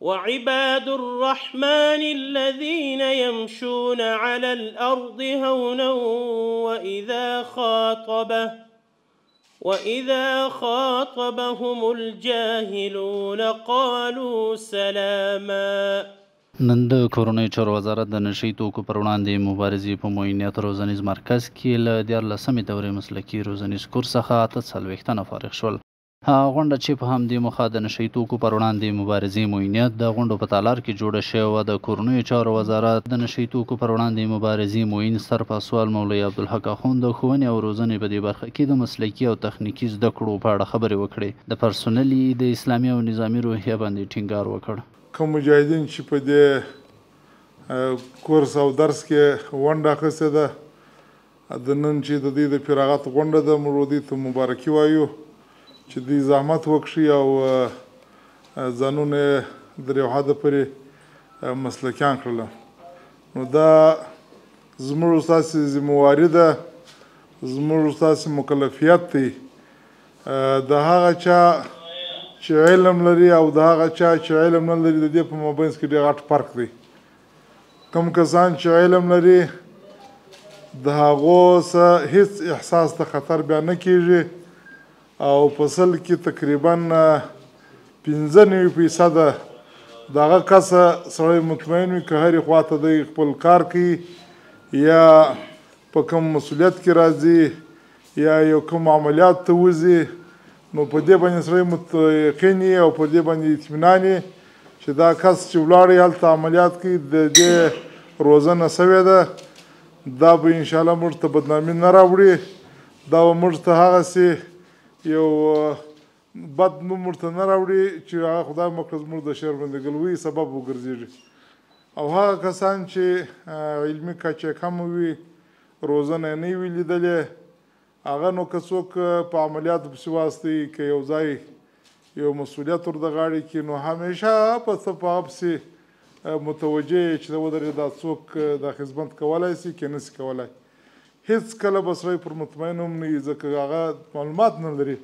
وعباد الرحمن الذين يمشون على الأرض هونا وإذا خاطبهم الجاهلون قالوا سلاما. نن د کورنۍ چارو وزارت د نشي توکو پر وړاندې مبارزې په معاینات روزنیز مرکز کې له 14مې دورې مسلکي روزنیز کورس څخه 48 تنه فارغ شول. هغه غونډه چې په همدې موخه د نشي توکو پر وړاندې مبارزې معاینات د غونډو په تالار کې جوړه شوې وه. د کورنیو چارو وزارت د نشي توکو پر وړاندې مبارزې معین سرپاسوال مولوي عبدالحق اخوند د ښوونې او روزنې په دې برخه کې د مسلکي او تخنیکي زده کړو په اړه خبرې وکړې. د پرسونل د اسلامي او نظامي روحیه باندې ټینګار وکړ. کوم مجاهدین چې په دې کورس او درس کې ونډه اخیستې ده، د نن چې د دې د فراغت غونډه ده، موږ دې ته مبارکي وایو چې دوی زحمت وکړي او ځانونه در یو حده پورې مسلکیان کړله. نو دا زموږ ستاسې ذمهواري ده، زموږ ستاسې مکلفیت دی. د هغه چا چې علم لري او د هغه چا چې علم نه لري، د دې په مابینځ کې ډېر غټ فرق دی. کوم کسان چې علم لري، د هغو څه هیڅ احساس د خطر بیا نه کېږي او په سل کې تقریبا 95% د هغه کسه سړی مطمئن وي که هرې خوا ته دی خپل کار کوي یا په کوم مسؤلیت کې راځي یا یو کوم عملیات ته وځي، نو په دې باندې سړی متیقن وي او په دې باندې اطمینان وي چې دا کس چې ولاړی هلته عملیات کوي د دې روزنه سوې ده، دا به انشاءالله موږ ته بدنامي نه راوړي، دا به موږ ته هغسې یو بد نوم ورته نه راوړي چې هغه خدای مکړه زموږ د شرمندګلوۍ سبب وګرځېږي. او هغه کسان چې علمي کچه کمه وي، روزنه یې نه وي لیدلې، هغه نو که څوک په عملیاتو پسې واستوي، که یو ځای یو مسؤلیت ور د غاړې کړي، نو همیشه په څه په هغه پسې متوجه یې چې ودرې دا څوک دا خدمت کولی شي که نه شي کولی. هیڅ کله به سړی پر مطمئن هم نه وي، ځکه هغه معلومات نه لري.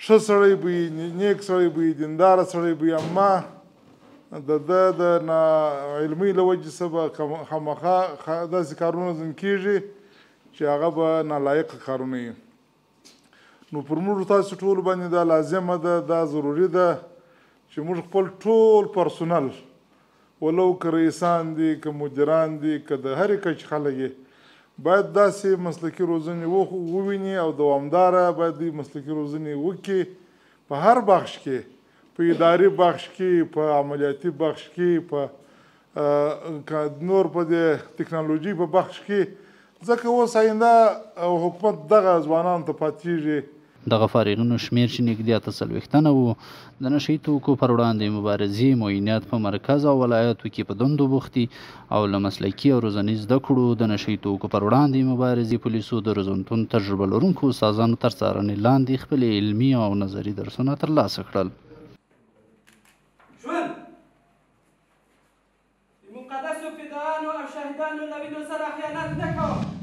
ښه سړی به وي، نیک سړی به وي، دینداره سړی به وي، اما د ده د ناعلمۍ له وجې څه به خامخا داسې کارونه ځینې کېږي چې هغه به نالایقه کارونه وي. نو پر موږ تاسو ټولو باندې دا لازمه ده، دا ضروري ده چې موږ خپل ټول پرسونل، ولو که رئیسان دي که مدیران دي که د هرې کچې خلک یې، باید داسې مسلکي روزنې وویني او دوامداره باید دوی مسلکي روزنې وکړي په هر بخش کې، په اداري بخش کې، په عملیاتي بخش کې، په نور په د تکنالوژي په بخش کې، ځکه اوس آینده حکومت دغه ځوانانو ته پاتېږي. دغه فارغینو شمېر چې نږدې 48 تنه وو، د نشي توکو پر وړاندې مبارزې معاینات په مرکز او ولایاتو کې په دندو بوختي او له مسلکي او روزنیز زده کړو د نشي توکو پر وړاندې مبارزې پولیسو د روزنتون تجربه لرونکو استادانو تر څارنې لاندې خپل علمي او نظري درسونه ترلاسه کړل. ژوند د مقدسو فدایانو او شهیدانو له وینو سره خیانت نه کوه.